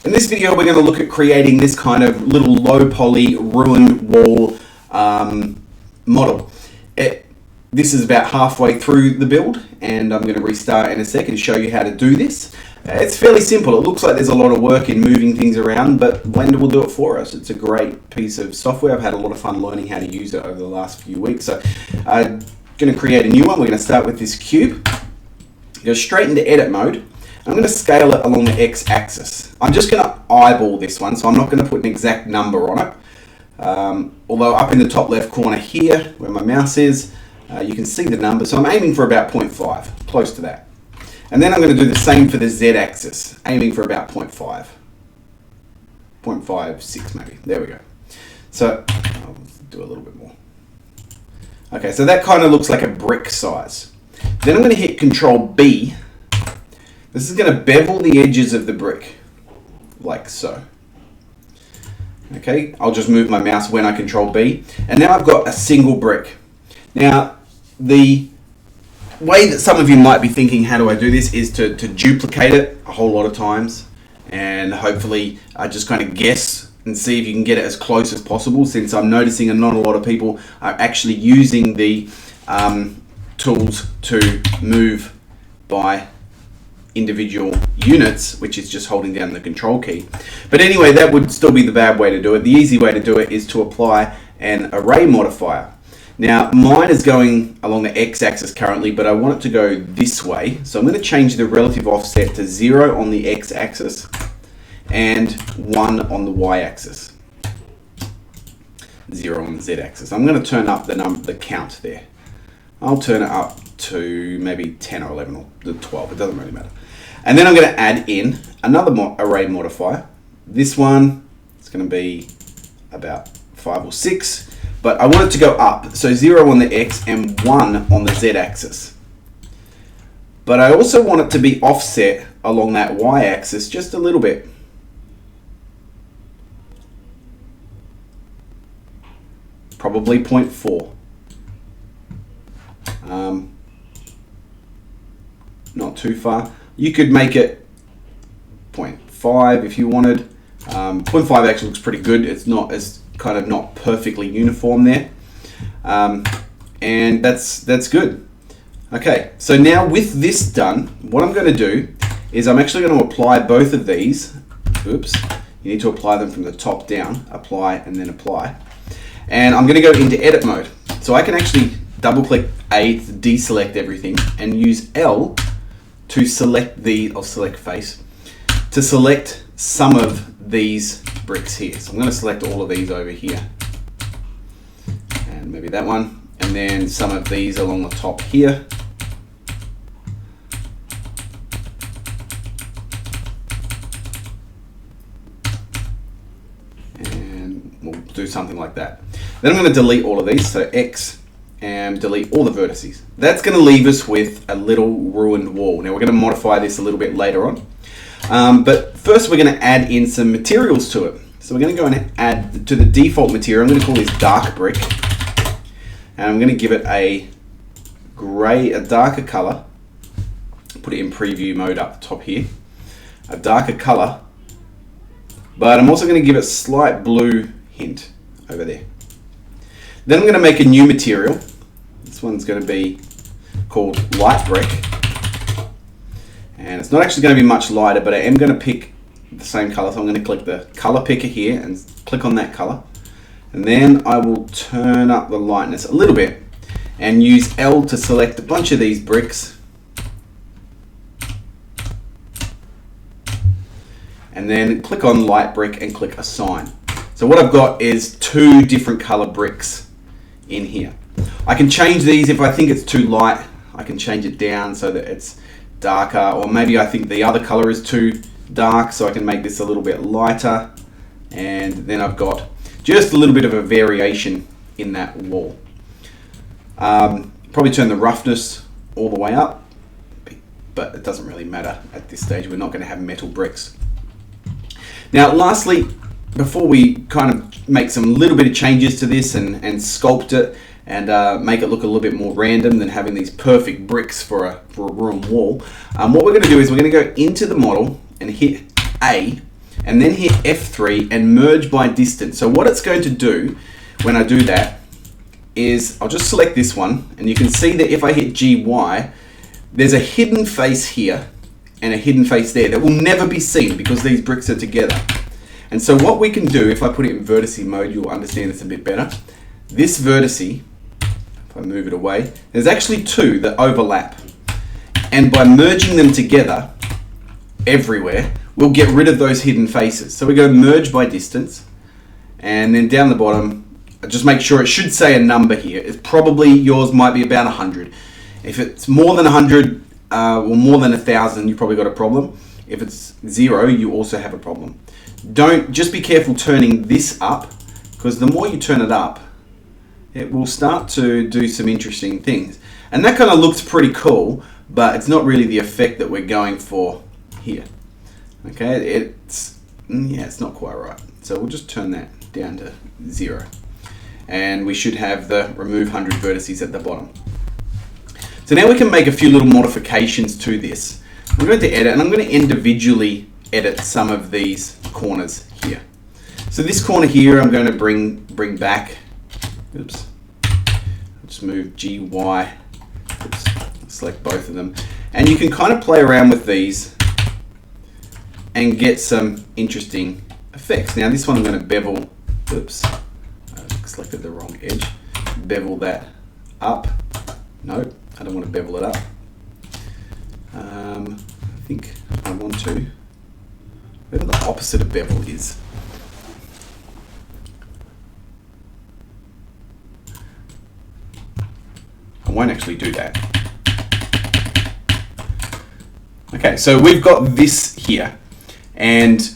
In this video, we're going to look at creating this kind of little low poly ruined wall model. This is about halfway through the build, and I'm going to restart in a second and show you how to do this. It's fairly simple. It looks like there's a lot of work in moving things around, but Blender will do it for us. It's a great piece of software. I've had a lot of fun learning how to use it over the last few weeks. So I'm going to create a new one. We're going to start with this cube. Go straight into edit mode. I'm going to scale it along the x-axis. I'm just going to eyeball this one, so I'm not going to put an exact number on it. Although up in the top left corner here, where my mouse is, you can see the number. So I'm aiming for about 0.5, close to that. And then I'm going to do the same for the z-axis, aiming for about 0.5. 0.56 maybe. There we go. So I'll do a little bit more. Okay, so that kind of looks like a brick size. Then I'm going to hit Control B. This is going to bevel the edges of the brick, like so. Okay, I'll just move my mouse when I Control B. And now I've got a single brick. Now, the way that some of you might be thinking, how do I do this, is to duplicate it a whole lot of times. And hopefully just kind of guess and see if you can get it as close as possible, since I'm noticing not a lot of people are actually using the tools to move by individual units, which is just holding down the control key. But anyway, that would still be the bad way to do it. The easy way to do it is to apply an array modifier. Now mine is going along the x-axis currently, but I want it to go this way. So I'm going to change the relative offset to 0 on the x-axis and 1 on the y-axis. 0 on the z-axis. I'm going to turn up the count there. I'll turn it up to maybe 10 or 11 or 12, it doesn't really matter. And then I'm going to add in another array modifier. This one is going to be about 5 or 6, but I want it to go up. So 0 on the x and 1 on the z-axis. But I also want it to be offset along that y-axis just a little bit. Probably 0.4. Not too far. You could make it 0.5 if you wanted. 0.5 actually looks pretty good. It's not perfectly uniform there, and that's good. Okay, so now with this done, what I'm going to do is I'm actually going to apply both of these. Oops, you need to apply them from the top down. Apply and then apply. And I'm going to go into edit mode. So I can actually double click A to deselect everything and use L to select I'll select face, to select some of these bricks here. So I'm going to select all of these over here. And maybe that one. And then some of these along the top here. And we'll do something like that. Then I'm going to delete all of these, so X, and delete all the vertices. That's going to leave us with a little ruined wall. Now we're going to modify this a little bit later on. But first we're going to add in some materials to it. So we're going to go and add to the default material. I'm going to call this dark brick. And I'm going to give it a darker color. Put it in preview mode up the top here. A darker color. But I'm also going to give it a slight blue hint over there. Then I'm going to make a new material. This one's going to be called light brick. And it's not actually going to be much lighter, but I am going to pick the same color. So I'm going to click the color picker here and click on that color. And then I will turn up the lightness a little bit and use L to select a bunch of these bricks. And then click on light brick and click assign. So what I've got is 2 different color bricks in here. I can change these if I think it's too light. I can change it down so that it's darker, or maybe I think the other color is too dark, so I can make this a little bit lighter. And then I've got just a little bit of a variation in that wall. Probably turn the roughness all the way up, but it doesn't really matter at this stage. We're not going to have metal bricks. Now lastly, before we kind of make some little bit of changes to this and sculpt it and make it look a little bit more random than having these perfect bricks for a ruined wall, what we're going to do is we're going to go into the model and hit A and then hit F3 and merge by distance. So what it's going to do when I do that is I'll just select this one, and you can see that if I hit GY, there's a hidden face here and a hidden face there that will never be seen because these bricks are together. And so what we can do, if I put it in vertice mode, you'll understand this a bit better. This vertice, if I move it away, there's actually two that overlap. And by merging them together everywhere, we'll get rid of those hidden faces. So we go merge by distance, and then down the bottom, just make sure it should say a number here. It's probably, yours might be about 100. If it's more than 100 or more than 1,000, you've probably got a problem. If it's 0, you also have a problem. Just be careful turning this up, because the more you turn it up, it will start to do some interesting things. And that kind of looks pretty cool, but it's not really the effect that we're going for here. Okay, it's not quite right. So we'll just turn that down to 0. And we should have the remove 100 vertices at the bottom. So now we can make a few little modifications to this. I'm going to edit, and I'm going to individually edit some of these corners here. So this corner here, I'm going to bring back. Oops. Just move GY. Oops. Select both of them, and you can kind of play around with these and get some interesting effects. Now this one I'm going to bevel. Oops. I selected the wrong edge. Bevel that up. No, I don't want to bevel it up. I think I want to. Whatever the opposite of bevel is. I won't actually do that. Okay, so we've got this here, and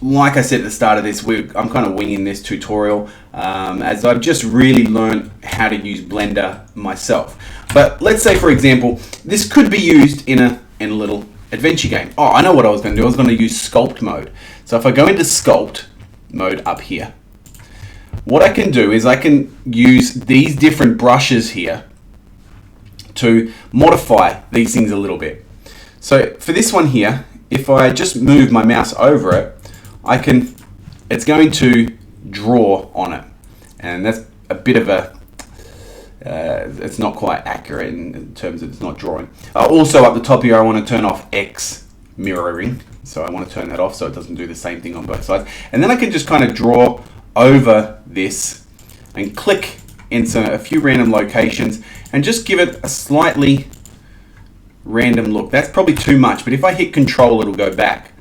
like I said at the start of this, I'm kind of winging this tutorial as I've just really learned how to use Blender myself. But let's say, for example, this could be used in a little adventure game. Oh, I know what I was going to do. I was going to use Sculpt Mode. So if I go into Sculpt Mode up here, what I can do is I can use these different brushes here to modify these things a little bit. So for this one here, if I just move my mouse over it, it's going to draw on it. And that's a bit of a, it's not quite accurate in terms of it's not drawing. Also up the top here, I want to turn off X mirroring. So I want to turn that off so it doesn't do the same thing on both sides. And then I can just kind of draw over this and click into a few random locations and just give it a slightly random look. That's probably too much, but if I hit Control, it'll go back.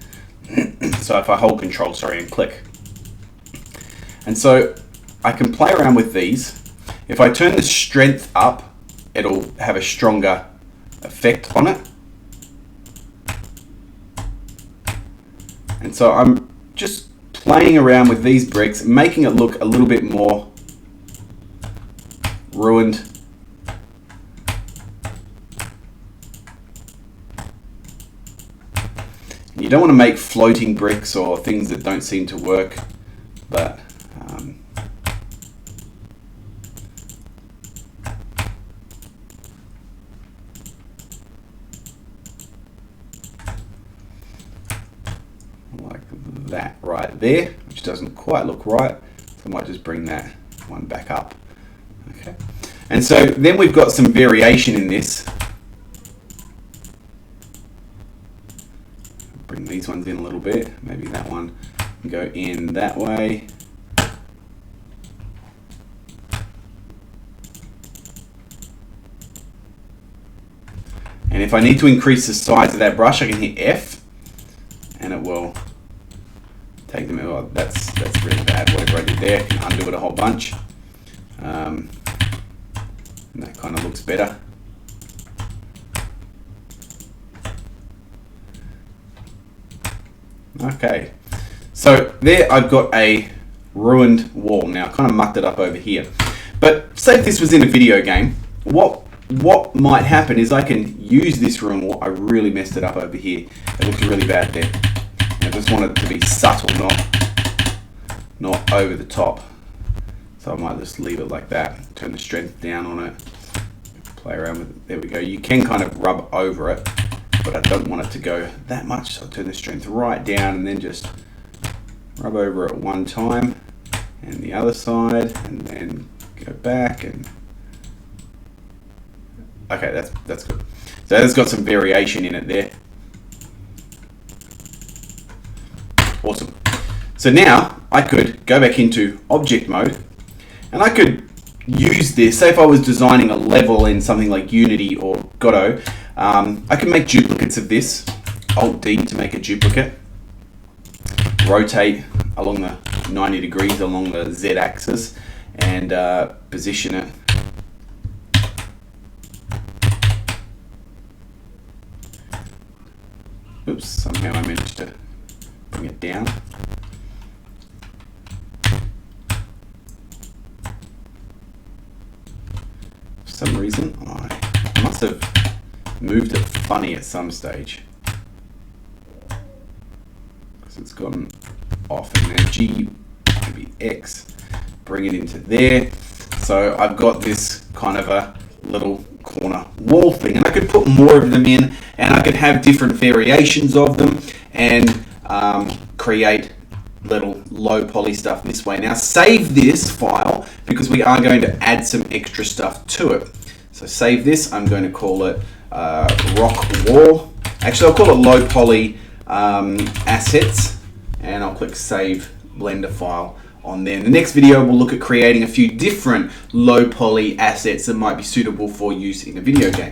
So if I hold Control, and click. And so I can play around with these. If I turn the strength up, it'll have a stronger effect on it. And so I'm just playing around with these bricks, making it look a little bit more ruined. You don't want to make floating bricks or things that don't seem to work, but like that right there, which doesn't quite look right. So I might just bring that one back up. Okay, and so then we've got some variation in this. Bring these ones in a little bit. Maybe that one can go in that way. And if I need to increase the size of that brush, I can hit F, and it will take them. Oh, that's really bad. Whatever I did there, I can undo it a whole bunch. And that kind of looks better. Okay, so there I've got a ruined wall. Now I kind of mucked it up over here, but say if this was in a video game, what might happen is I can use this ruined wall. I really messed it up over here. It looks really bad there. I just want it to be subtle, not over the top. So I might just leave it like that. Turn the strength down on it. Play around with it. There we go. You can kind of rub over it but I don't want it to go that much, so I'll turn the strength right down and then just rub over it one time and the other side, and then go back. And okay, that's good. So it's got some variation in it there. Awesome. So now I could go back into object mode, and I could use this. Say if I was designing a level in something like Unity or Godot, I can make duplicates of this. Alt D to make a duplicate. Rotate along the 90 degrees along the Z axis and position it. Oops, somehow I managed to bring it down. For some reason, I must have moved it funny at some stage, because it's gone off, and then G, maybe X, bring it into there. So I've got this kind of a little corner wall thing, and I could put more of them in, and I could have different variations of them, and create little low poly stuff this way. Now save this file, because we are going to add some extra stuff to it. So save this. I'm going to call it rock wall. Actually, I'll call it low poly assets, and I'll click save Blender file on there. In the next video, we'll look at creating a few different low poly assets that might be suitable for use in a video game.